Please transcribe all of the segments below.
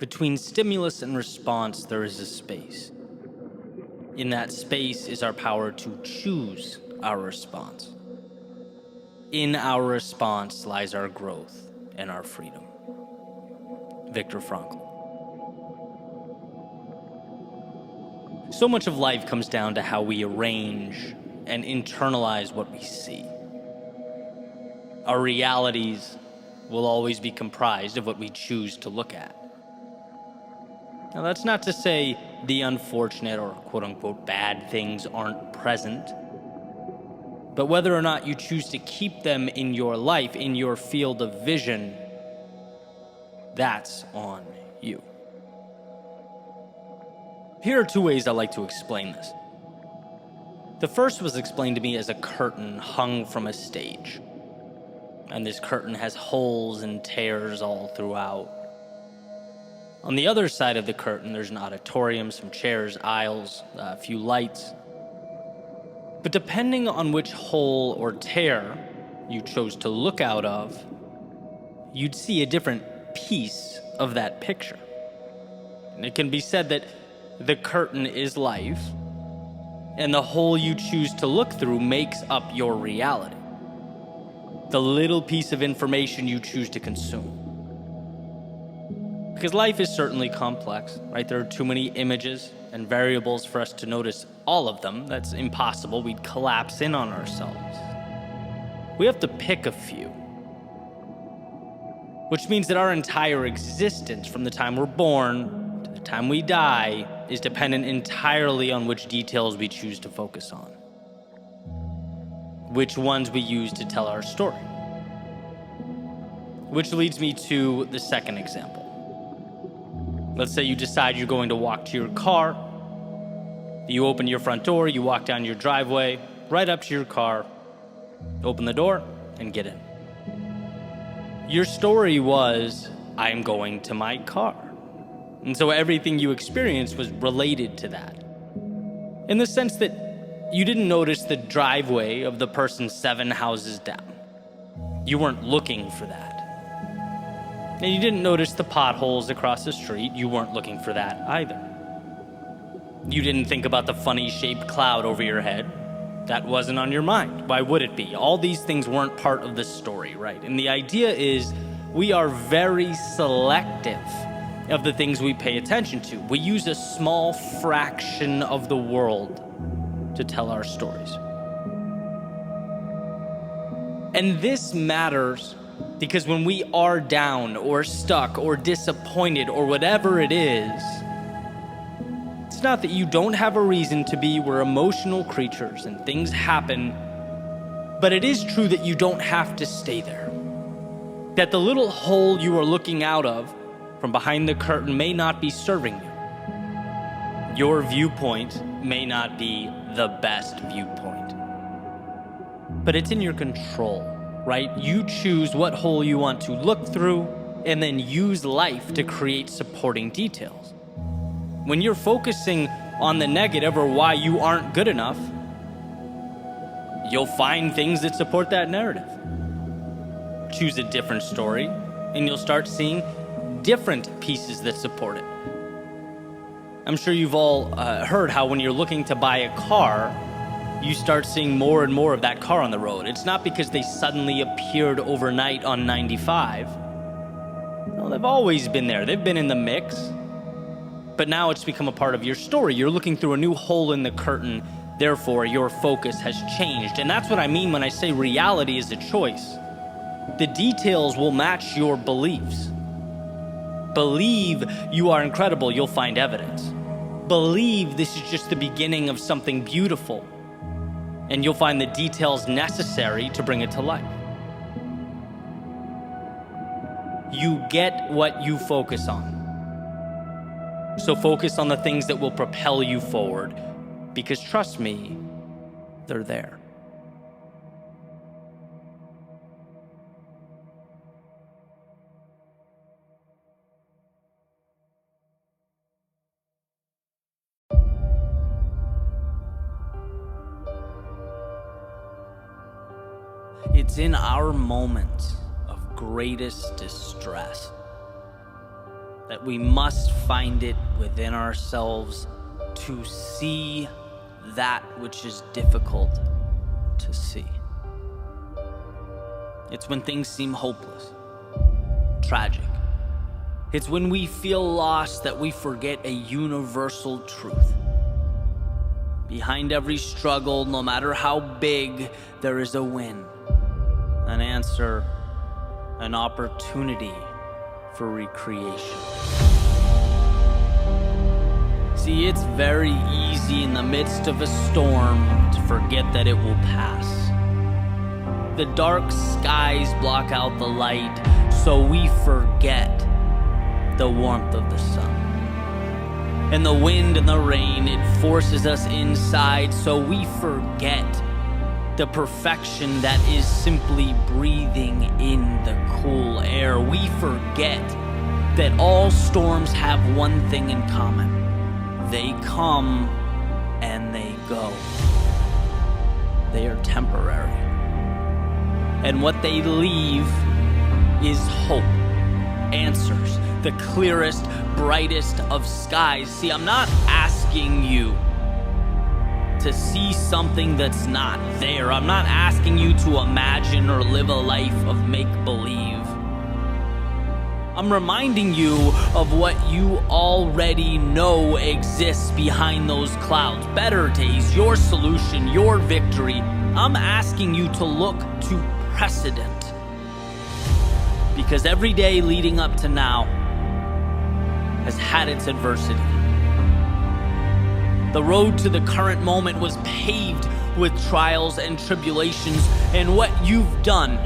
Between stimulus and response, there is a space. In that space is our power to choose our response. In our response lies our growth and our freedom. Viktor Frankl. So much of life comes down to how we arrange and internalize what we see. Our realities will always be comprised of what we choose to look at. Now, that's not to say the unfortunate or quote-unquote bad things aren't present, but whether or not you choose to keep them in your life, in your field of vision, that's on you. Here are two ways I like to explain this. The first was explained to me as a curtain hung from a stage. And this curtain has holes and tears all throughout. On the other side of the curtain, there's an auditorium, some chairs, aisles, a few lights. But depending on which hole or tear you chose to look out of, you'd see a different piece of that picture. And it can be said that the curtain is life, and the hole you choose to look through makes up your reality. The little piece of information you choose to consume. Because life is certainly complex, right? There are too many images and variables for us to notice all of them. That's impossible. We'd collapse in on ourselves. We have to pick a few. Which means that our entire existence, from the time we're born to the time we die, is dependent entirely on which details we choose to focus on. Which ones we use to tell our story. Which leads me to the second example. Let's say you decide you're going to walk to your car. You open your front door, you walk down your driveway, right up to your car, open the door, and get in. Your story was, I'm going to my car. And so everything you experienced was related to that. In the sense that you didn't notice the driveway of the person 7 houses down. You weren't looking for that. And you didn't notice the potholes across the street. You weren't looking for that either. You didn't think about the funny-shaped cloud over your head. That wasn't on your mind. Why would it be? All these things weren't part of the story, right? And the idea is we are very selective of the things we pay attention to. We use a small fraction of the world to tell our stories. And this matters because when we are down or stuck or disappointed or whatever it is, it's not that you don't have a reason to be. We're emotional creatures and things happen, but it is true that you don't have to stay there. That the little hole you are looking out of from behind the curtain may not be serving you. Your viewpoint may not be the best viewpoint, but it's in your control, right? You choose what hole you want to look through and then use life to create supporting details. When you're focusing on the negative or why you aren't good enough, you'll find things that support that narrative. Choose a different story, and you'll start seeing different pieces that support it. I'm sure you've all heard how when you're looking to buy a car, you start seeing more and more of that car on the road. It's not because they suddenly appeared overnight on 95. No, they've always been there. They've been in the mix. But now it's become a part of your story. You're looking through a new hole in the curtain. Therefore, your focus has changed. And that's what I mean when I say reality is a choice. The details will match your beliefs. Believe you are incredible, you'll find evidence. Believe this is just the beginning of something beautiful, and you'll find the details necessary to bring it to life. You get what you focus on. So focus on the things that will propel you forward, because trust me, they're there. It's in our moments of greatest distress that we must find it within ourselves to see that which is difficult to see. It's when things seem hopeless, tragic. It's when we feel lost that we forget a universal truth. Behind every struggle, no matter how big, there is a win, an answer, an opportunity for recreation. See, it's very easy in the midst of a storm to forget that it will pass. The dark skies block out the light, so we forget the warmth of the sun. And the wind and the rain, it forces us inside, so we forget the perfection that is simply breathing in the cool air. We forget that all storms have one thing in common. They come and they go. They are temporary. And what they leave is hope, answers, the clearest, brightest of skies. See, I'm not asking you to see something that's not there. I'm not asking you to imagine or live a life of make-believe. I'm reminding you of what you already know exists behind those clouds. Better days, your solution, your victory. I'm asking you to look to precedent. Because every day leading up to now has had its adversity. The road to the current moment was paved with trials and tribulations, and what you've done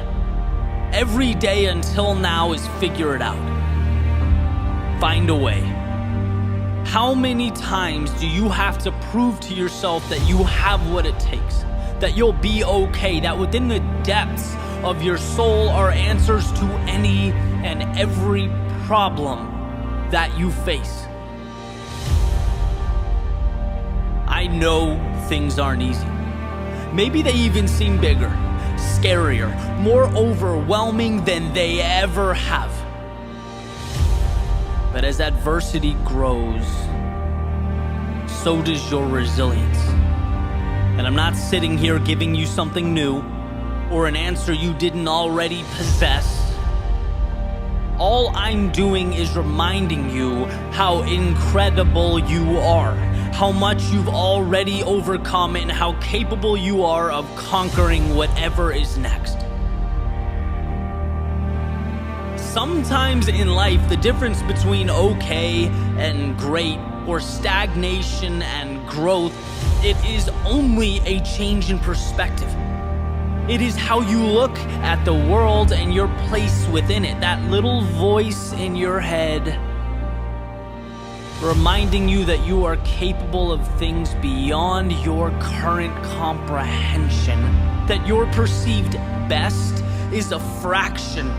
every day until now is figure it out. Find a way. How many times do you have to prove to yourself that you have what it takes, that you'll be okay, that within the depths of your soul are answers to any and every problem that you face? I know things aren't easy. Maybe they even seem bigger, scarier, more overwhelming than they ever have. But as adversity grows, so does your resilience. And I'm not sitting here giving you something new or an answer you didn't already possess. All I'm doing is reminding you how incredible you are, how much you've already overcome, and how capable you are of conquering whatever is next. Sometimes in life, the difference between okay and great, or stagnation and growth, it is only a change in perspective. It is how you look at the world and your place within it. That little voice in your head reminding you that you are capable of things beyond your current comprehension. That your perceived best is a fraction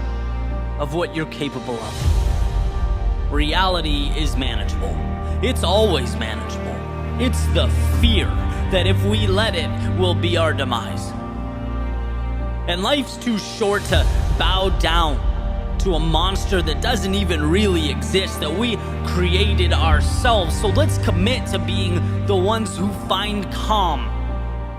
of what you're capable of. Reality is manageable. It's always manageable. It's the fear that if we let it, will be our demise. And life's too short to bow down to a monster that doesn't even really exist, that we created ourselves. So let's commit to being the ones who find calm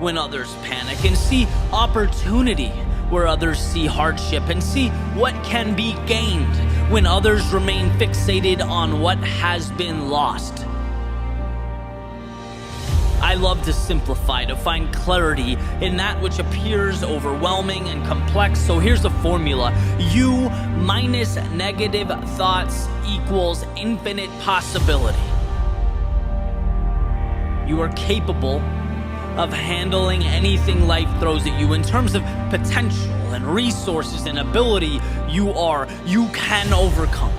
when others panic, and see opportunity where others see hardship, and see what can be gained when others remain fixated on what has been lost. I love to simplify, to find clarity in that which appears overwhelming and complex. So here's a formula. U minus negative thoughts equals infinite possibility. You are capable of handling anything life throws at you in terms of potential and resources and ability. You can overcome.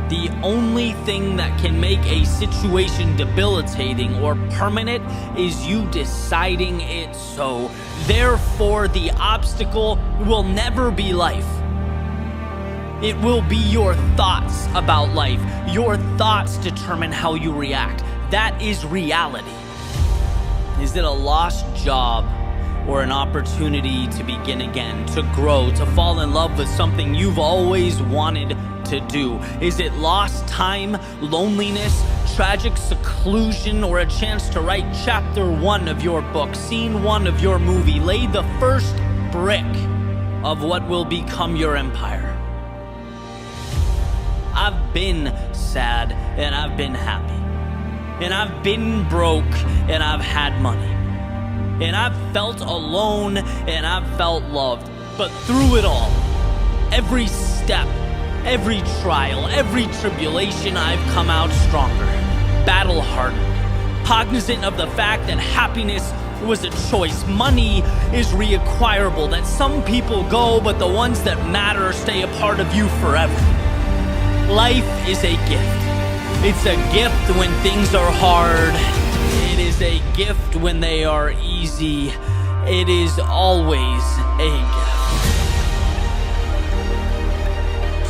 The only thing that can make a situation debilitating or permanent is you deciding it so. Therefore, the obstacle will never be life. It will be your thoughts about life. Your thoughts determine how you react. That is reality. Is it a lost job? or an opportunity to begin again, to grow, to fall in love with something you've always wanted to do? Is it lost time, loneliness, tragic seclusion, or a chance to write chapter 1 of your book, scene 1 of your movie, lay the first brick of what will become your empire? I've been sad and I've been happy, and I've been broke and I've had money, and I've felt alone and I've felt loved. But through it all, every step, every trial, every tribulation, I've come out stronger, battle-hardened, cognizant of the fact that happiness was a choice. Money is reacquirable, that some people go, but the ones that matter stay a part of you forever. Life is a gift. It's a gift when things are hard. It is a gift when they are easy. It is always a gift.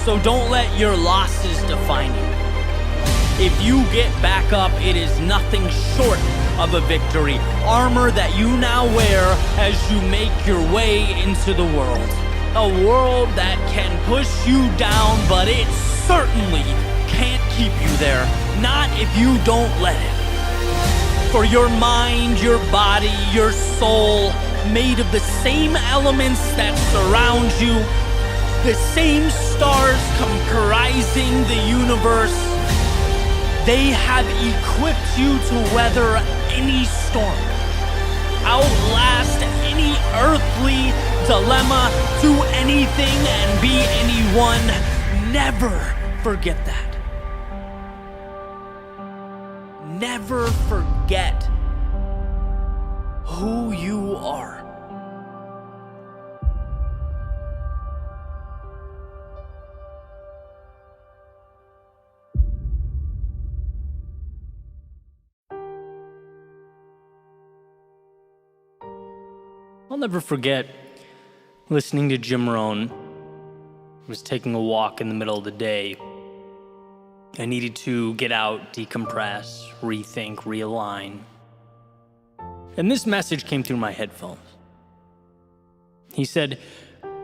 So don't let your losses define you. If you get back up, it is nothing short of a victory. Armor that you now wear as you make your way into the world. A world that can push you down, but it certainly can't keep you there. Not if you don't let it. For your mind, your body, your soul, made of the same elements that surround you, the same stars comprising the universe, they have equipped you to weather any storm, outlast any earthly dilemma, do anything and be anyone. Never forget that. Never forget who you are. I'll never forget listening to Jim Rohn. I was taking a walk in the middle of the day. I needed to get out, decompress, rethink, realign. And this message came through my headphones. He said,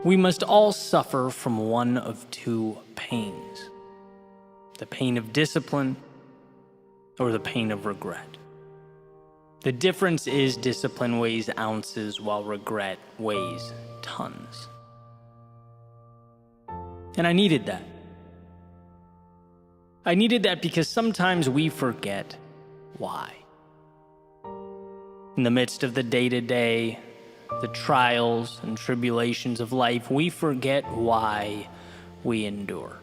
"We must all suffer from one of two pains: the pain of discipline or the pain of regret. The difference is discipline weighs ounces while regret weighs tons." And I needed that. I needed that because sometimes we forget why. In the midst of the day-to-day, the trials and tribulations of life, we forget why we endure.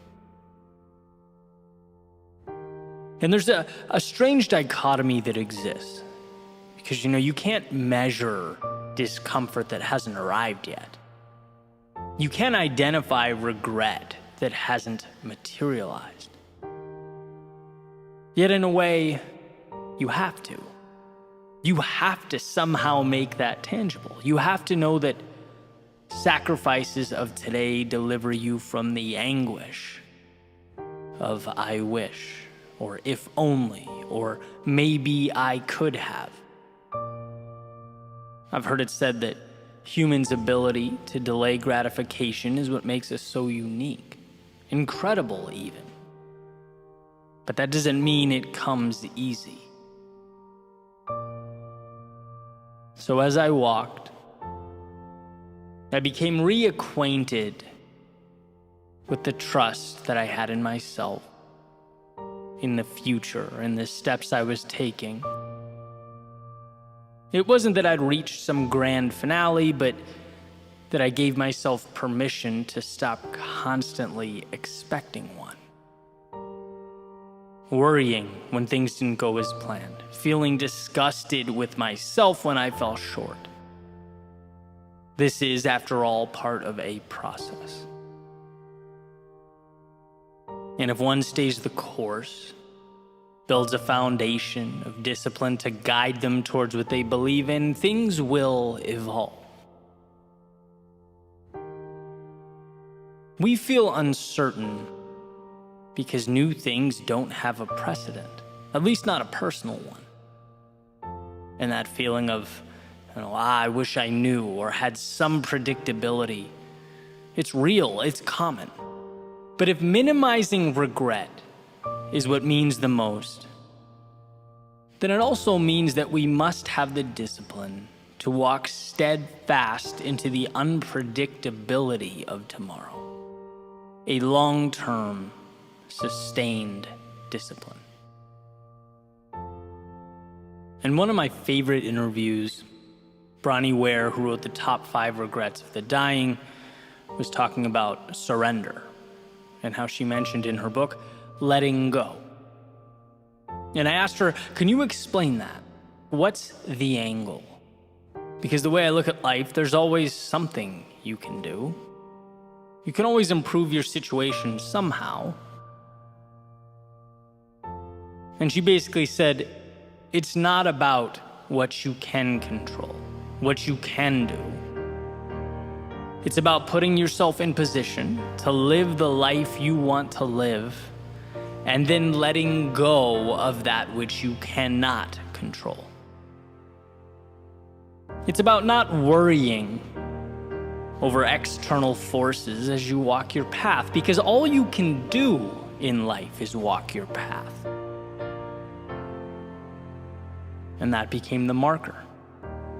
And there's a strange dichotomy that exists. Because, you can't measure discomfort that hasn't arrived yet. You can't identify regret that hasn't materialized. Yet in a way, you have to. You have to somehow make that tangible. You have to know that sacrifices of today deliver you from the anguish of "I wish," or "if only," or "maybe I could have." I've heard it said that humans' ability to delay gratification is what makes us so unique, incredible even. But that doesn't mean it comes easy. So as I walked, I became reacquainted with the trust that I had in myself, in the future, in the steps I was taking. It wasn't that I'd reached some grand finale, but that I gave myself permission to stop constantly expecting one. Worrying when things didn't go as planned, feeling disgusted with myself when I fell short. This is, after all, part of a process. And if one stays the course, builds a foundation of discipline to guide them towards what they believe in, things will evolve. We feel uncertain because new things don't have a precedent, at least not a personal one. And that feeling of I wish I knew or had some predictability. It's real, it's common. But if minimizing regret is what means the most, then it also means that we must have the discipline to walk steadfast into the unpredictability of tomorrow. A long-term, sustained discipline. In one of my favorite interviews, Bronnie Ware, who wrote the top 5 regrets of the dying, was talking about surrender and how she mentioned in her book, letting go. And I asked her, can you explain that? What's the angle? Because the way I look at life, there's always something you can do. You can always improve your situation somehow. And she basically said, it's not about what you can control, what you can do. It's about putting yourself in position to live the life you want to live, and then letting go of that which you cannot control. It's about not worrying over external forces as you walk your path, because all you can do in life is walk your path. And that became the marker,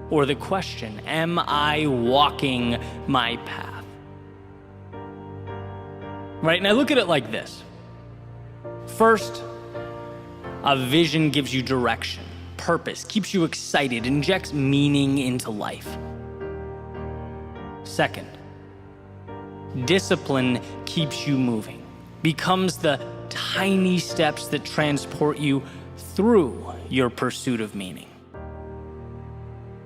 or the question, am I walking my path? Right, and I look at it like this. First, a vision gives you direction, purpose, keeps you excited, injects meaning into life. Second, discipline keeps you moving, becomes the tiny steps that transport you through your pursuit of meaning.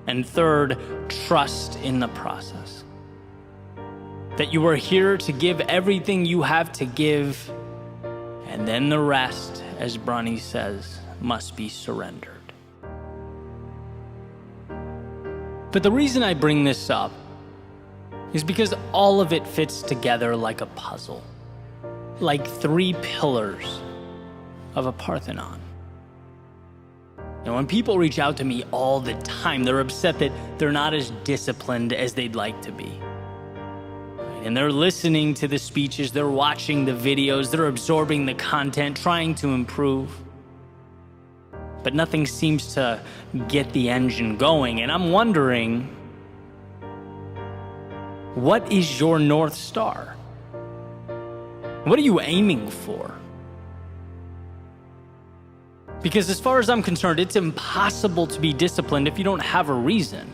And third, trust in the process. That you are here to give everything you have to give, and then the rest, as Bronnie says, must be surrendered. But the reason I bring this up is because all of it fits together like a puzzle, like 3 pillars of a Parthenon. And when people reach out to me all the time, they're upset that they're not as disciplined as they'd like to be. And they're listening to the speeches, they're watching the videos, they're absorbing the content, trying to improve. But nothing seems to get the engine going. And I'm wondering, what is your North Star? What are you aiming for? Because as far as I'm concerned, it's impossible to be disciplined if you don't have a reason.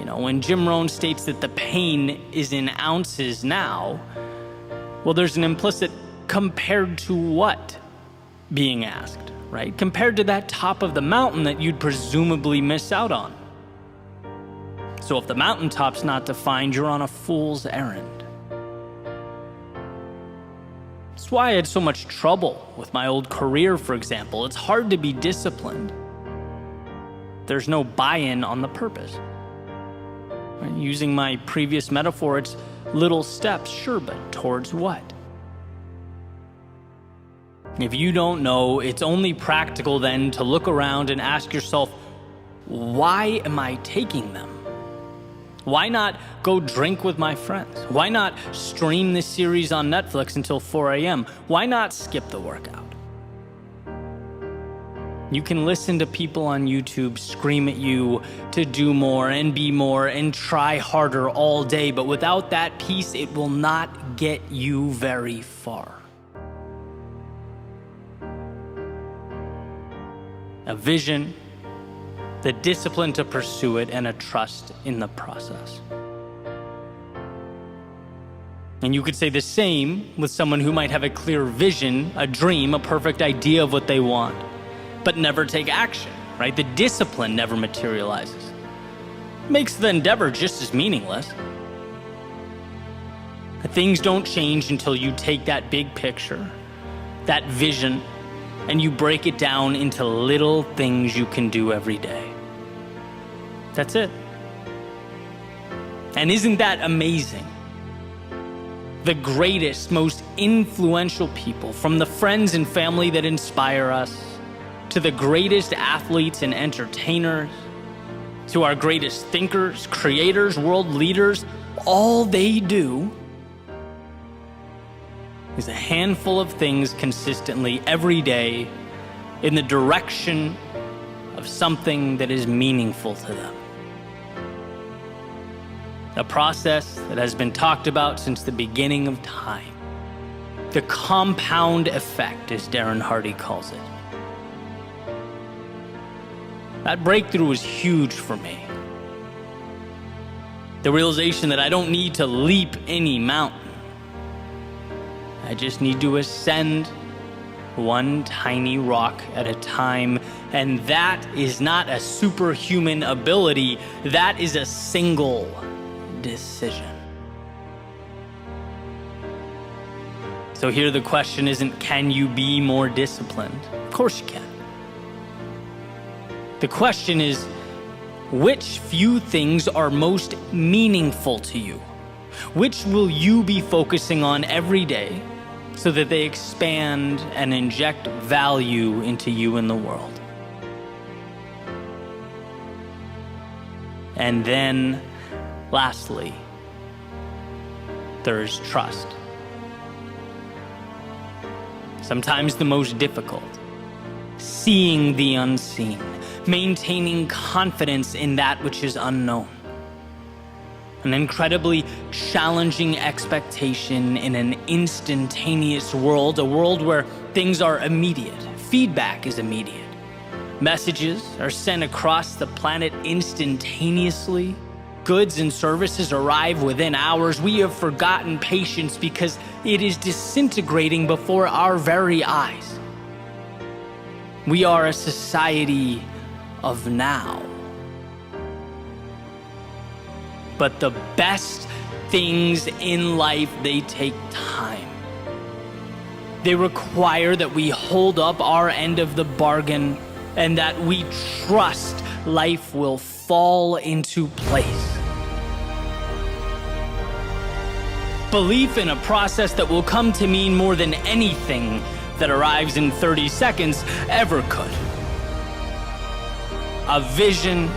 When Jim Rohn states that the pain is in ounces now, well, there's an implicit compared to what being asked, right? Compared to that top of the mountain that you'd presumably miss out on. So if the mountaintop's not defined, you're on a fool's errand. That's why I had so much trouble with my old career, for example. It's hard to be disciplined. There's no buy-in on the purpose. Right? Using my previous metaphor, it's little steps, sure, but towards what? If you don't know, it's only practical then to look around and ask yourself, why am I taking them? Why not go drink with my friends? Why not stream this series on Netflix until 4 a.m.? Why not skip the workout? You can listen to people on YouTube scream at you to do more and be more and try harder all day, but without that piece, it will not get you very far. A vision, the discipline to pursue it, and a trust in the process. And you could say the same with someone who might have a clear vision, a dream, a perfect idea of what they want, but never take action, right? The discipline never materializes. Makes the endeavor just as meaningless. Things don't change until you take that big picture, that vision, and you break it down into little things you can do every day. That's it. And isn't that amazing? The greatest, most influential people, from the friends and family that inspire us, to the greatest athletes and entertainers, to our greatest thinkers, creators, world leaders, all they do is a handful of things consistently every day in the direction of something that is meaningful to them. A process that has been talked about since the beginning of time. The compound effect, as Darren Hardy calls it. That breakthrough was huge for me. The realization that I don't need to leap any mountain. I just need to ascend one tiny rock at a time, and that is not a superhuman ability, that is a single decision. So here the question isn't, can you be more disciplined? Of course you can. The question is, which few things are most meaningful to you? Which will you be focusing on every day so that they expand and inject value into you and the world? And then, lastly, there is trust. Sometimes the most difficult. Seeing the unseen. Maintaining confidence in that which is unknown. An incredibly challenging expectation in an instantaneous world, a world where things are immediate, feedback is immediate. Messages are sent across the planet instantaneously. Goods and services arrive within hours. We have forgotten patience because it is disintegrating before our very eyes. We are a society of now. But the best things in life, they take time. They require that we hold up our end of the bargain and that we trust life will fall into place. Belief in a process that will come to mean more than anything that arrives in 30 seconds ever could. A vision,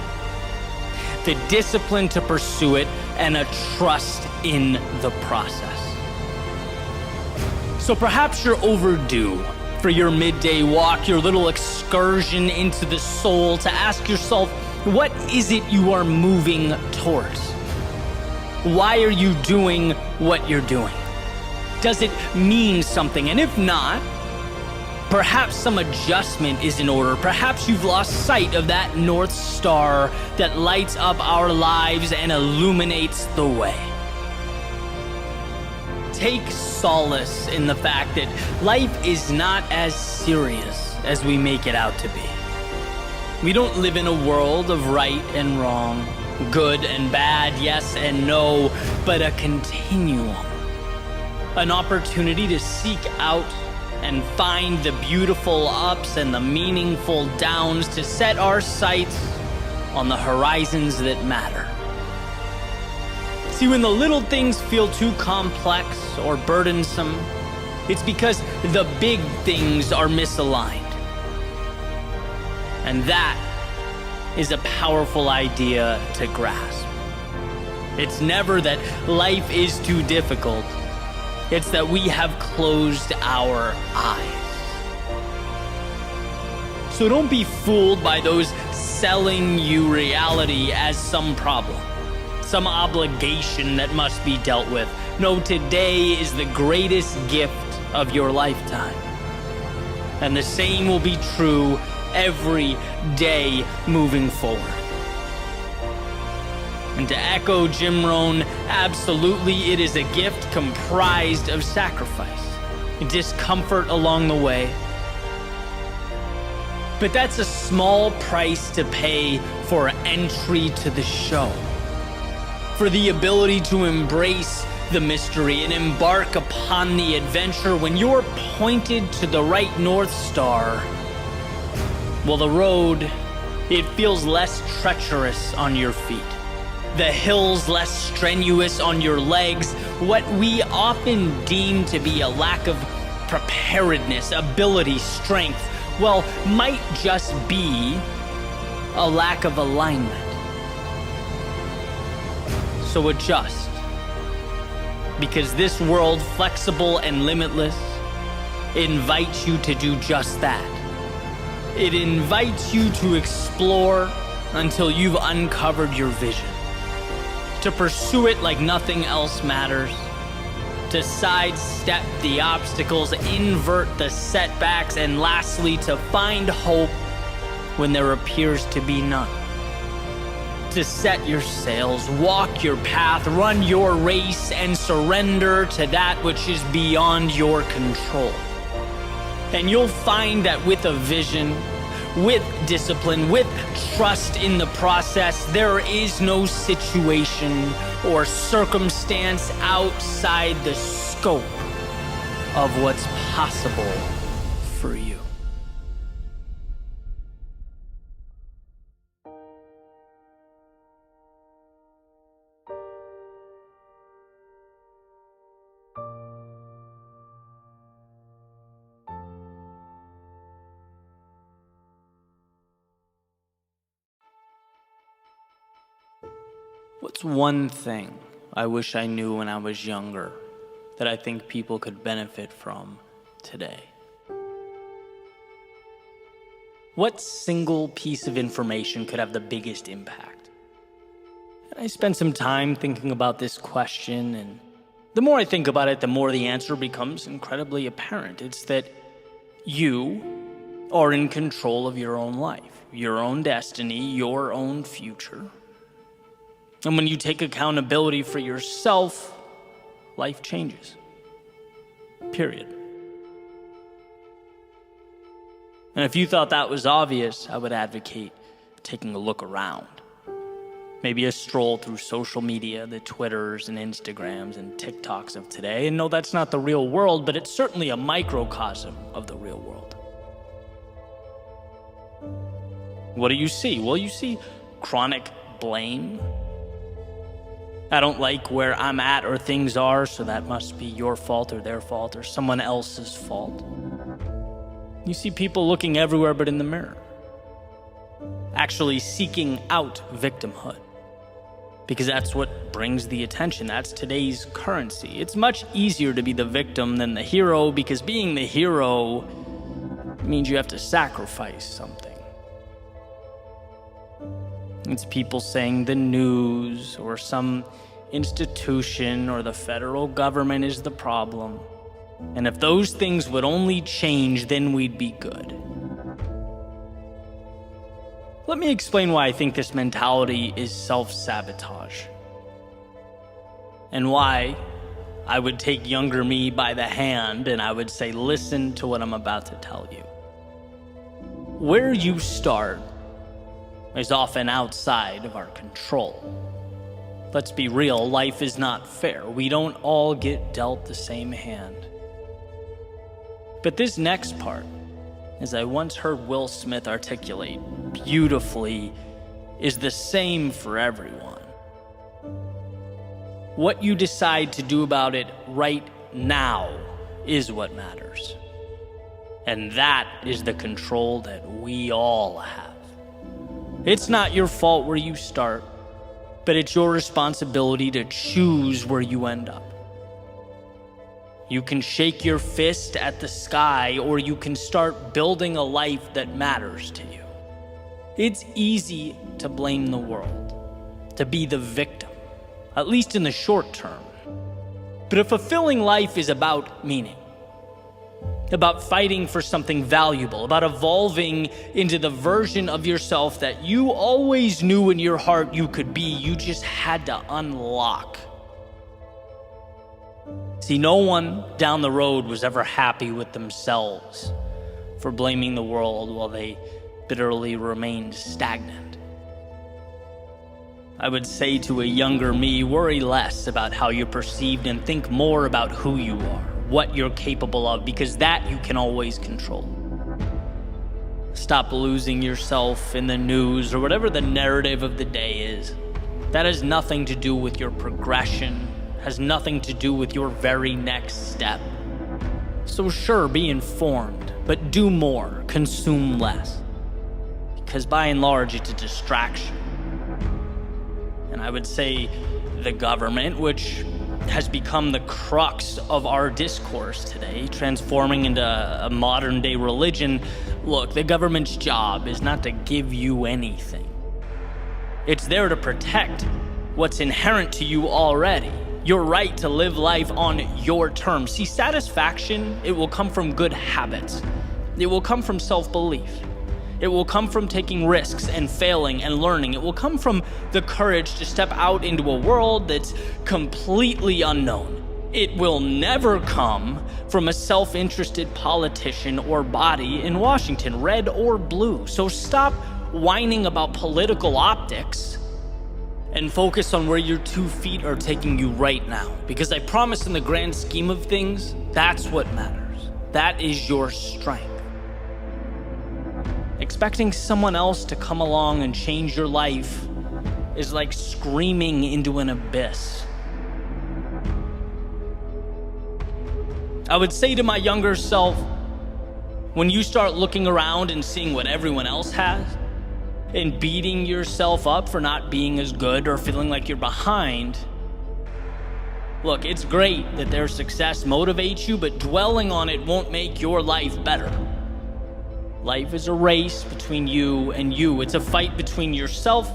the discipline to pursue it, and a trust in the process. So perhaps you're overdue for your midday walk, your little excursion into the soul, to ask yourself, what is it you are moving towards? Why are you doing what you're doing? Does it mean something? And if not, perhaps some adjustment is in order. Perhaps you've lost sight of that North Star that lights up our lives and illuminates the way. Take solace in the fact that life is not as serious as we make it out to be. We don't live in a world of right and wrong, good and bad, yes and no, but a continuum. An opportunity to seek out and find the beautiful ups and the meaningful downs, to set our sights on the horizons that matter. See, when the little things feel too complex or burdensome, it's because the big things are misaligned. And that is a powerful idea to grasp. It's never that life is too difficult. It's that we have closed our eyes. So don't be fooled by those selling you reality as some problem, some obligation that must be dealt with. No, today is the greatest gift of your lifetime. And the same will be true every day moving forward. And to echo Jim Rohn, absolutely it is a gift comprised of sacrifice, discomfort along the way. But that's a small price to pay for entry to the show, for the ability to embrace the mystery and embark upon the adventure. When you're pointed to the right North Star, well, the road, it feels less treacherous on your feet. The hills less strenuous on your legs. What we often deem to be a lack of preparedness, ability, strength, well, might just be a lack of alignment. So adjust. Because this world, flexible and limitless, invites you to do just that. It invites you to explore until you've uncovered your vision. To pursue it like nothing else matters. To sidestep the obstacles, invert the setbacks, and lastly, to find hope when there appears to be none. To set your sails, walk your path, run your race, and surrender to that which is beyond your control. And you'll find that with a vision, with discipline, with trust in the process, there is no situation or circumstance outside the scope of what's possible for you. What's one thing I wish I knew when I was younger that I think people could benefit from today? What single piece of information could have the biggest impact? And I spent some time thinking about this question, and the more I think about it, the more the answer becomes incredibly apparent. It's that you are in control of your own life, your own destiny, your own future. And when you take accountability for yourself, life changes. Period. And if you thought that was obvious, I would advocate taking a look around. Maybe a stroll through social media, the Twitters and Instagrams and TikToks of today. And no, that's not the real world, but it's certainly a microcosm of the real world. What do you see? Well, you see chronic blame. I don't like where I'm at or things are, so that must be your fault or their fault or someone else's fault. You see people looking everywhere but in the mirror, actually seeking out victimhood, because that's what brings the attention. That's today's currency. It's much easier to be the victim than the hero, because being the hero means you have to sacrifice something. It's people saying the news or some institution or the federal government is the problem. And if those things would only change, then we'd be good. Let me explain why I think this mentality is self-sabotage. And why I would take younger me by the hand and I would say, listen to what I'm about to tell you. Where you start is often outside of our control. Let's be real, life is not fair. We don't all get dealt the same hand. But this next part, as I once heard Will Smith articulate beautifully, is the same for everyone. What you decide to do about it right now is what matters. And that is the control that we all have. It's not your fault where you start, but it's your responsibility to choose where you end up. You can shake your fist at the sky, or you can start building a life that matters to you. It's easy to blame the world, to be the victim, at least in the short term. But a fulfilling life is about meaning, about fighting for something valuable, about evolving into the version of yourself that you always knew in your heart you could be. You just had to unlock. See, no one down the road was ever happy with themselves for blaming the world while they bitterly remained stagnant. I would say to a younger me, worry less about how you're perceived and think more about who you are, what you're capable of, because that you can always control. Stop losing yourself in the news or whatever the narrative of the day is. That has nothing to do with your progression, has nothing to do with your very next step. So sure, be informed, but do more, consume less. Because by and large, it's a distraction. And I would say the government, which has become the crux of our discourse today, transforming into a modern-day religion. Look, the government's job is not to give you anything. It's there to protect what's inherent to you already. Your right to live life on your terms. See, satisfaction, it will come from good habits. It will come from self-belief. It will come from taking risks and failing and learning. It will come from the courage to step out into a world that's completely unknown. It will never come from a self-interested politician or body in Washington, red or blue. So stop whining about political optics and focus on where your 2 feet are taking you right now. Because I promise, in the grand scheme of things, that's what matters. That is your strength. Expecting someone else to come along and change your life is like screaming into an abyss. I would say to my younger self, when you start looking around and seeing what everyone else has, and beating yourself up for not being as good or feeling like you're behind, look, it's great that their success motivates you, but dwelling on it won't make your life better. Life is a race between you and you. It's a fight between yourself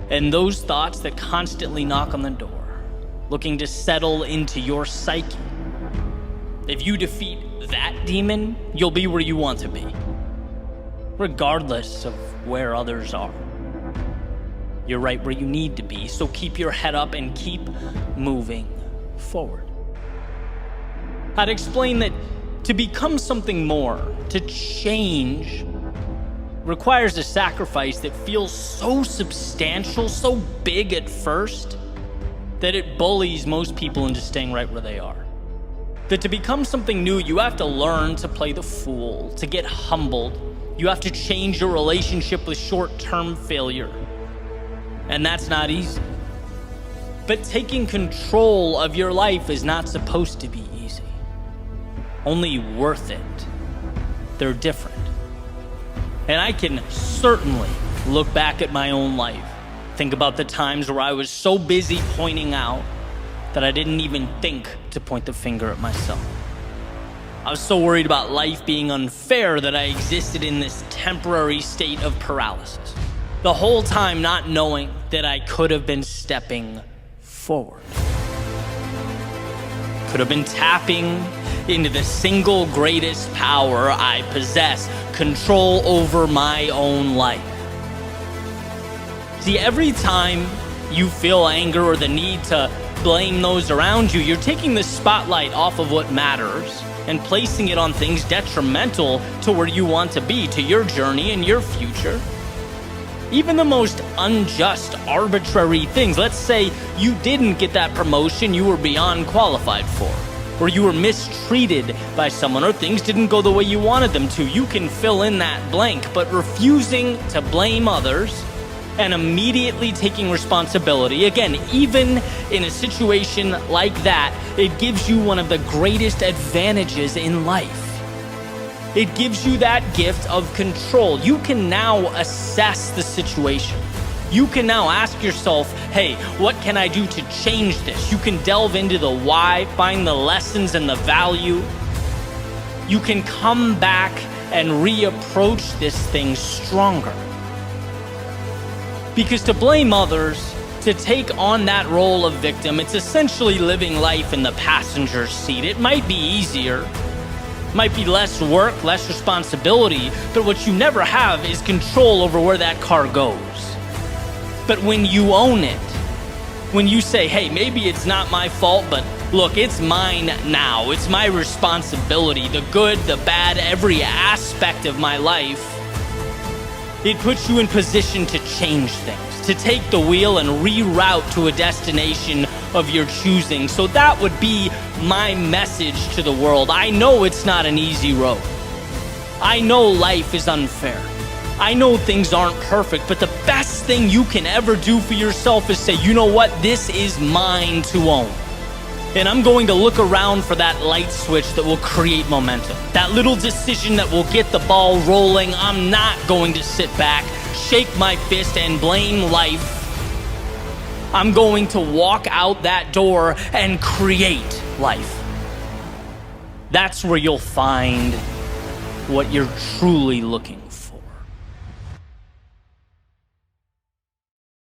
and those thoughts that constantly knock on the door, looking to settle into your psyche. If you defeat that demon, you'll be where you want to be, regardless of where others are. You're right where you need to be, so keep your head up and keep moving forward. I'd explain that to become something more, to change, requires a sacrifice that feels so substantial, so big at first, that it bullies most people into staying right where they are. That to become something new, you have to learn to play the fool, to get humbled. You have to change your relationship with short-term failure. And that's not easy. But taking control of your life is not supposed to be easy. Only worth it. They're different. And I can certainly look back at my own life, think about the times where I was so busy pointing out that I didn't even think to point the finger at myself. I was so worried about life being unfair that I existed in this temporary state of paralysis, the whole time not knowing that I could have been stepping forward. Could have been tapping into the single greatest power I possess, control over my own life. See, every time you feel anger or the need to blame those around you, you're taking the spotlight off of what matters and placing it on things detrimental to where you want to be, to your journey and your future. Even the most unjust, arbitrary things. Let's say you didn't get that promotion you were beyond qualified for, or you were mistreated by someone, or things didn't go the way you wanted them to. You can fill in that blank, but refusing to blame others and immediately taking responsibility, again, even in a situation like that, it gives you one of the greatest advantages in life. It gives you that gift of control. You can now assess the situation. You can now ask yourself, hey, what can I do to change this? You can delve into the why, find the lessons and the value. You can come back and reapproach this thing stronger. Because to blame others, to take on that role of victim, it's essentially living life in the passenger seat. It might be easier, might be less work, less responsibility, but what you never have is control over where that car goes. But when you own it, when you say, hey, maybe it's not my fault, but look, it's mine now. It's my responsibility, the good, the bad, every aspect of my life. It puts you in position to change things, to take the wheel and reroute to a destination of your choosing. So that would be my message to the world. I know it's not an easy road. I know life is unfair. I know things aren't perfect, but the best thing you can ever do for yourself is say, you know what? This is mine to own. And I'm going to look around for that light switch that will create momentum. That little decision that will get the ball rolling. I'm not going to sit back, shake my fist, and blame life. I'm going to walk out that door and create life. That's where you'll find what you're truly looking for.